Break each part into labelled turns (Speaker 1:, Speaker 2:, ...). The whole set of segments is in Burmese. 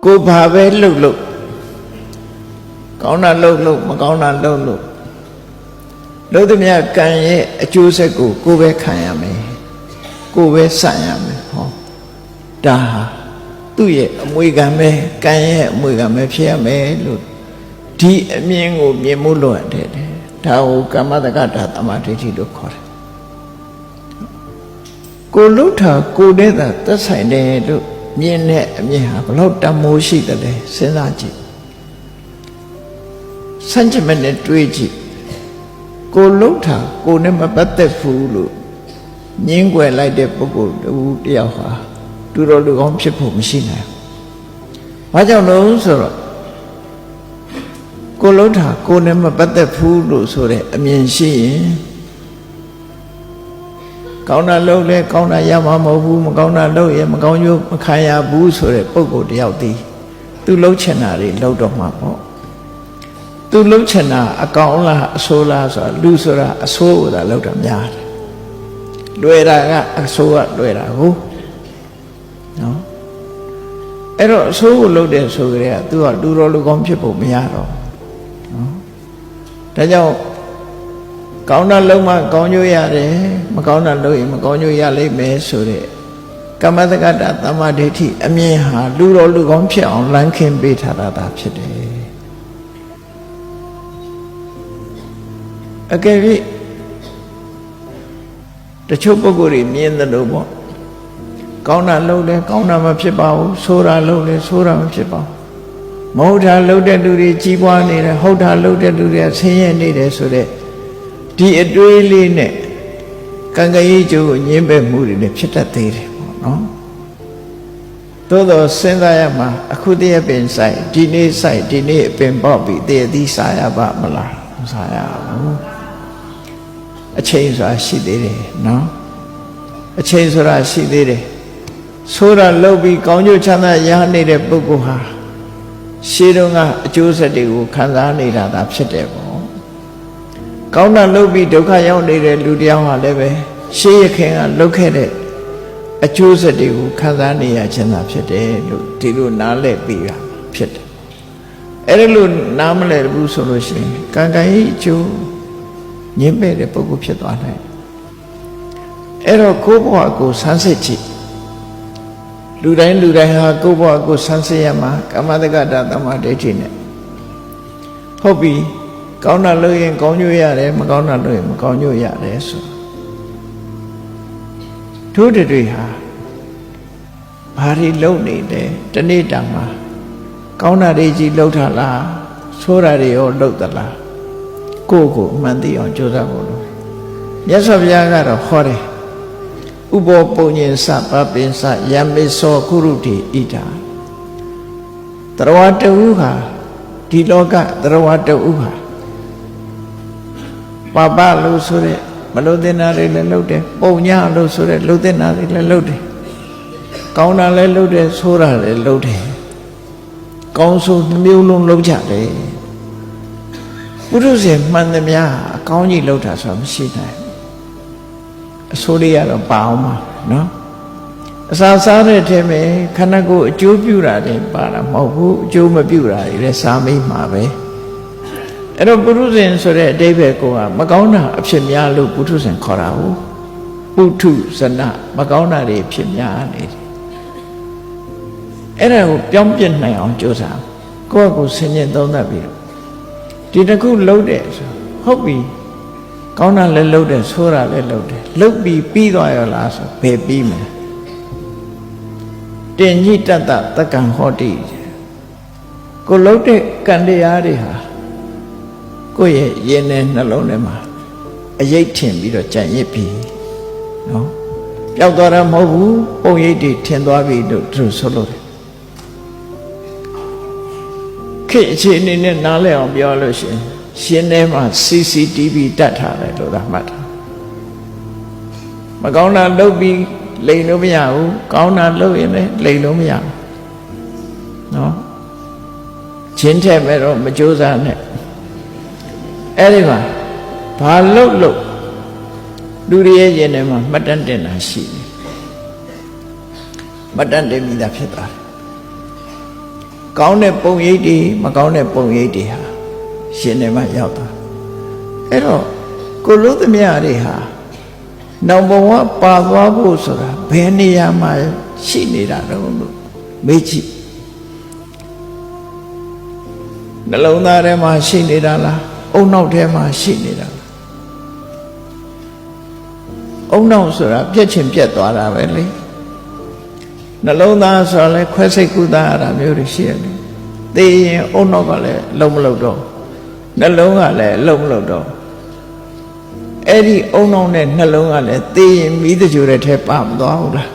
Speaker 1: ကိုဘာပဲလှုပ်လို့ကောင်းတာလှုပ်လို့မကောင်းတာလှုပ်လို့လို့သည်များကံရဲ့အကျိုးဆက်ကိုကိုပဲခံရမယ်ကိုပဲဆန့်ရမယ်ဟောဒါဟာသူ့ရဲ့အမွေခံပဲကံရဲ့အမွေခံပဲဖြစ်ရမယ်လို့ဒီအမြင်ကိုမြင်မှုလို့ရတယ်ဒါကိုကမ္မတက္ကတာသမာဓိဋ္ဌိလို့ခေါ်တယ်ကိုလှုပ်တာကိုတည်းသာသက်ဆိုင်တယ်လို့မြင်တဲ့အမြင်ဟာဘလို့တမိုးရှိတယ်လဲစဉ်းစားကြည့်စัจ jit နဲ့တွေးကြည့်ကိုလှုပ်တာကိုနဲ့မပတ်သက်ဘူးလို့ငင်းွယ်လိုက်တဲ့ပုဂ္ဂိုလ်တယောက်ဟာတူတော်လူကောင်းဖြစ်ဖို့မရှိနိုင်ဘူး။ဘာကြောင့်လို့ဆိုတော့ကိုလှုပ်တာကိုနဲ့မပတ်သက်ဘူးလို့ဆိုတဲ့အမြင်ရှိရင်ကောင်းတာလုပ်လဲကောင်းတာရမှာမဟုတ်ဘူးမကောင်းတာလုပ်ရင်မကောင်းကျိုးမခံရဘူးဆိုတဲ့ပုဂ္ဂိုလ်တယောက်တည်းသူလှုပ်ချင်တာတွေလှုပ်တော့မှာပေါ့သူလှုပ်ချင်တာအကောင်လားအဆိုးလားဆိုတာလူဆိုတာအဆိုးကိုသာလှုပ်တာများတယ်လွယ်တာကအဆိုးကလွယ်တာဟုတ်နော်အဲ့တော့အဆိုးကိုလှုပ်တဲ့ဆိုကြတဲ့ကသူကလူတော်လူကောင်းဖြစ်ဖို့မရတော့နော်ဒါကြောင့်ကောင်းတာလုံးမှကောင်းကျိုးရတယ်မကောင်းတာလုပ်ရင်မကောင်းကျိုးရလိမ့်မယ်ဆိုတဲ့ကမ္မတက္ကတာသမာဓိဋ္ဌိအမြင်ဟာလူတော်လူကောင်းဖြစ်အောင်လမ်းခင်းပေးထားတာဖြစ်တယ်အကယ်၍တချို့ပုဂ္ဂိုလ်တွေမြင်တယ်လို့ပေါ့ကောင်းတာလုပ်တယ်ကောင်းတာမဖြစ်ပါဘူးဆိုးတာလုပ်တယ်ဆိုးတာမဖြစ်ပါဘူးမဟုတ်တာလုပ်တဲ့လူတွေကြီးပွားနေတယ်ဟုတ်တာလုပ်တဲ့လူတွေဆင်းရဲနေတယ်ဆိုတဲ့ဒီအတွေးလေးနဲ့ကံကရေးကျိုးကိုညှင်းပယ်မှုတွေနဲ့ဖြစ်တတ်သေးတယ်ပေါ့နော်သို့တော့စဉ်းစားရမှာအခုတည်းပင်ဆိုင်ဒီနေ့ဆိုင်ဒီနေ့အပင်ပေါက်ပြီးတည်းသီးစားရပါမလားမစားရဘူးအချိန်ဆိုတာရှိသေးတယ်နော်အချိန်ဆိုတာရှိသေးတယ်ဆိုတာလုပ်ပြီးကောင်းကျိုးချမ်းသာရနေတဲ့ပုဂ္ဂိုလ်ဟာရှေးတုန်းကအကျိုးဆက်တွေကိုခံစားနေတာသာဖြစ်တယ်ပေါ့ကောင်းတာလုပ်ပြီးဒုက္ခရောက်နေတဲ့လူတယောက်ဟာလည်းပဲရှေးရခင်ကလုပ်ခဲ့တဲ့အကျိုးဆက်တွေကိုခံစားနေရခြင်းသာဖြစ်တယ်လို့ဒီလိုနားလည်ပြီးတာဖြစ်တယ်အဲ့ဒါလို့နားမလည်ဘူးဆိုလို့ရှိရင်ကံကံရဲ့အကျိုးညှင်းပယ်တဲ့ပုဂ္ဂိုလ်ဖြစ်သွားနိုင်အဲ့တော့ကိုယ့်ဘဝကိုဆန်းစစ်ကြည့်လူတိုင်းဟာကိုယ့်ဘဝကိုဆန်းစစ်ရမှာကမ္မတက္ကတာသမာဓိဋ္ဌိနဲ့ဟုတ်ပြီကောင်းတာလုပ်ရင်ကောင်းကျိုးရတယ်မကောင်းတာလုပ်ရင်မကောင်းကျိုးရတယ်ဆိုထို့တွေဟာဘာတွေလုပ်နေတယ်တနေ့တာမှာကောင်းတာတွေကြီးလုပ်တာလားဆိုးတာတွေရောလုပ်သလားကိုယ့်ကိုအမှန်သိအောင်ကြိုးစားဖို့လို့မြတ်စွာဘုရားကတော့ဟောတယ်ဥပောပုံညင်စပပင်စယမေသောကုရုတိဣဒာတရဝတဝုဟာဒီလောကတရဝတဝုဟာပပလို့ဆိုတဲ့မလို့တင်တာတွေလည်းလုပ်တယ်ပုံညလို့ဆိုတဲ့လို့တင်တာတွေလည်းလုပ်တယ်ကောင်းတာလည်းလုပ်တယ်ဆိုးတာလည်းလုပ်တယ်ကောင်းဆိုးမျိုးလုံးလုပ်ကြတယ်ပုရုษေမှန်သမျှအကောင်းကြီးလုပ်တာဆိုတာမရှိနိုင်အဆိုးလေးကတော့ပါအောင်ပါနော်အစာစားတဲ့ထဲမှာခန္ဓာကိုယ်အကျိုးပြုတာတွေပါတာမဟုတ်ဘူးအကျိုးမပြုတာတွေလည်းစားမိမှာပဲအဲ့တော့ပုထုဇဉ်ဆိုတဲ့အဓိပ္ပာယ်ကမကောင်းတာအဖြစ်များလို့ပုထုဇဉ်ခေါ်တာဟုတ်ပုထုဇနမကောင်းတာတွေဖြစ်များနေတယ်အဲ့ဒါကိုပြောင်းပြစ်နိုင်အောင်ကြိုးစားကိုယ့်ကိုယ်ဆင်ញင်သုံးသပ်ပြီးဒီတစ်ခုလှုပ်တယ်ဆိုဟုတ်ပြီကောင်းတာလည်းလှုပ်တယ်ဆိုးတာလည်းလှုပ်တယ်လှုပ်ပြီးပြီးသွားရလားဆိုဘယ်ပြီးမလဲတင်ညိတတတက္ကံဟောတိကိုလှုပ်တဲ့ကံတရားတွေဟာကိုယ့်ရဲ့ရင်ထဲနှလုံးထဲမှာအယိတ်ထင်ပြီးတော့ကြံ့ရစ်ပြီးနော်ပျောက်သွားတာမဟုတ်ဘူးပုံရိပ်တွေထင်သွားပြီလို့သူဆိုလို့တယ်ခေတ်အခြေအနေနဲ့နားလည်အောင်ပြောလို့ရှိရင်ရှင်ထဲမှာ CCTV တက်ထားတယ်လို့သာမှတ်တာမကောင်းတာလုပ်ပြီးလိန်လို့မရဘူးကောင်းတာလုပ်ရင်လည်းလိန်လို့မရဘူးနော်ချင်းထက်မဲ့တော့မကြိုးစားနဲ့အဲ့ဒီမှာဘာလုပ်လူတွေရဲ့ရင်ထဲမှာမှတ်တမ်းတင်တာရှိတယ်မှတ်တမ်းတင်ပြီးသားဖြစ်သွားတယ် ကောင်းတဲ့ပုံရိပ်တွေမကောင်းတဲ့ပုံရိပ်တွေဟာရှင်ထဲမှာရောက်သွားအဲ့တော့ကိုလို့သမျှတွေဟာနောက်ဘဝပါသွားဖို့ဆိုတာဘယ်နေရာမှာရှိနေတာတော့လို့မေးကြည့်နှလုံးသားထဲမှာရှိနေတာလားအုံနောက်ထဲမှာရှိနေတာလားအုံနောက်ဆိုတာပြက်ချင်ပြက်သွားတာပဲလေနှလုံးသားဆိုတာလဲခွဲစိတ်ကုသရတာမျိုးတွေရှိရတယ်သိရင်အုံနောက်ကလည်းလုံးမလုံးတော့နှလုံးကလည်းလုံးမလုံးတော့အဲ့ဒီအုံနောက်နဲ့နှလုံးကလည်းသိရင်မိတကြိုတဲ့ထဲပါမသွားဘူးလား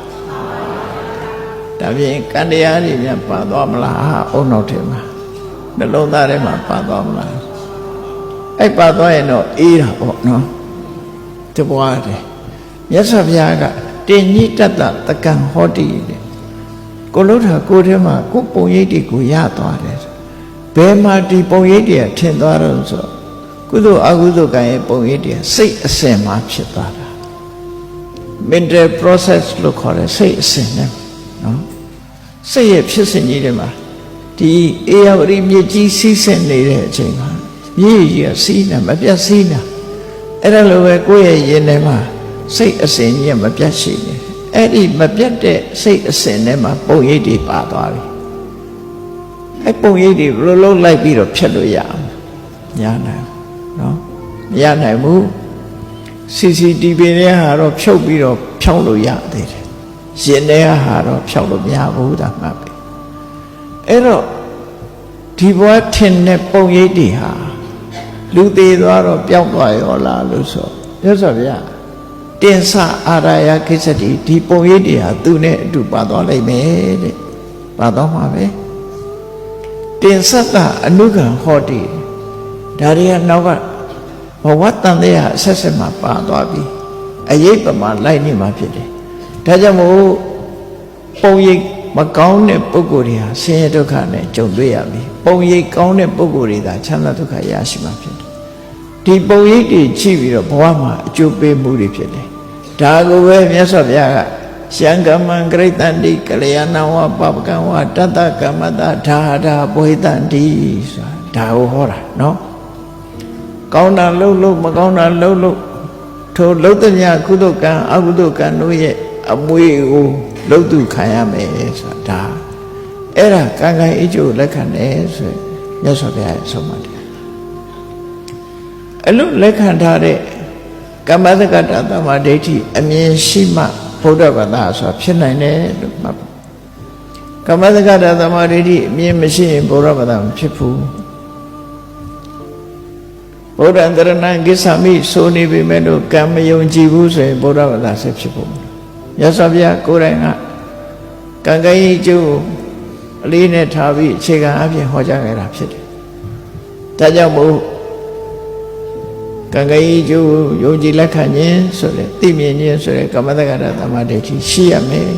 Speaker 1: ဒါပြင်ကံတရားတွေများပါသွားမလားအုံနောက်ထဲမှာနှလုံးသားထဲမှာပါသွားမလားအဲ့ပါသွားရင်တော့အေးတာပေါ့နော်တပွားတယ်မြတ်စွာဘုရားကတင်ညိတတတကံဟောတိတဲ့ကိုလို့တာကိုထဲမှာကိုပုံရိပ်တွေကိုရသွားတယ်ဘယ်မှာဒီပုံရိပ်တွေထင်သွားတော့ဆိုကုသိုလ်အကုသိုလ်ကံရဲ့ပုံရိပ်တွေစိတ်အစဉ်မှာဖြစ်သွားတာ mental process လို့ခေါ်တယ်စိတ်အစဉ်နဲ့နော်စိတ်ရဲ့ဖြစ်စဉ်ကြီးတွေမှာဒီအေယဝတိမြေကြီးစီးဆင်းနေတဲ့အချိန်မှာမြေကြီးကစီးနေမပြတ်စီးနေအဲ့ဒါလိုပဲကိုယ့်ရဲ့ရင်ထဲမှာစိတ်အစဉ်ကြီးကမပြတ်ရှိနေအဲ့ဒီမပြတ်တဲ့စိတ်အစဉ်ထဲမှာပုံရိပ်တွေပါသွားပြီအဲ့ပုံရိပ်တွေဘယ်လိုလုပ်လိုက်ပြီးတော့ဖြတ်လို့ရအောင်ညာနိုင်နော်မရနိုင်ဘူး CCTV နဲ့ဟာတော့ဖြုတ်ပြီးတော့ဖြောင်းလို့ရသေးတယ်ရင်ထဲဟာတော့ဖြောင်းလို့မရဘူးဒါမှပဲအဲ့တော့ဒီဘဝထင်တဲ့ပုံရိပ်တွေဟာလူသေးသွားတော့ပျောက်သွားရောလားလို့ဆိုရသော်ဗျာတင်္ဆအာရယခိစ္စတိဒီပုံရိပ်တွေဟာသူနဲ့အတူပါသွားလိမ့်မယ်တဲ့ပါသွားမှာပဲတင်္ဆကအနုကံဟောတိဒါတွေကနောက်ကဘဝတန်တဲ့အဆက်ဆက်မှာပါသွားပြီအရေးပမာလိုက်နေမှာဖြစ်တယ်ဒါကြောင့်မို့ပုံရိပ်မကောင်းတဲ့ပုဂ္ဂိုလ်တွေဟာဆင်းရဲဒုက္ခနဲ့ကြုံတွေ့ရပြီပုံရိပ်ကောင်းတဲ့ပုဂ္ဂိုလ်တွေသာချမ်းသာဒုက္ခရရှိမှာဖြစ်တယ်ဒီပုံရိပ်တွေကြည့်ပြီးတော့ဘဝမှာအကျိုးပေးမှုတွေဖြစ်တယ်ဒါကိုပဲမြတ်စွာဘုရားကရှံကမံဂရိတန္တိကလျာဏဝပပကံဝတတ္တကမ္မတဒါဒါဘဝိတန္တိဆိုတာဒါကိုဟောတာနော်ကောင်းတာလှုပ်လို့မကောင်းတာလှုပ်လို့ထိုလှုပ်တဲ့ညကုသိုလ်ကံအကုသိုလ်ကံတို့ရဲ့အမွေကိုလှုပ်သူခံရမယ်ဆိုတာဒါအဲ့ဒါကံကံအကျိုးလက်ခံတယ်ဆိုရင်မြတ်စွာဘုရားရဲ့ဆုံးမတရားအလို့လက်ခံထားတဲ့ကမ္မတက္ကတသမာဓိဋ္ဌိအမြင်ရှိမှဘုဒ္ဓဘာသာဆိုတာဖြစ်နိုင်တယ်လို့မှတ်ပါကမ္မတက္ကတသမာဓိဋ္ဌိအမြင်မရှိရင်ဘုရားဘာသာမဖြစ်ဘူးဘုရားတရဏံကိစ္ဆာမိဆိုနေပေမဲ့လို့ကံမယုံကြည်ဘူးဆိုရင်ဘုရားဘာသာဆက်ဖြစ်ဖို့မြတ်စွာဘုရားကိုယ်တိုင်ကံကံဤကျိုးအလေးနဲ့ထားပြီးအခြေခံအဖြစ်ဟောကြားခဲ့တာဖြစ်တယ်ဒါကြောင့်မို့ကံကံဤကျိုးယုံကြည်လက်ခံခြင်းဆိုတဲ့သိမြင်ခြင်းဆိုတဲ့ကမ္မတက္ကတသမာဓိဋ္ဌိရှိရမယ်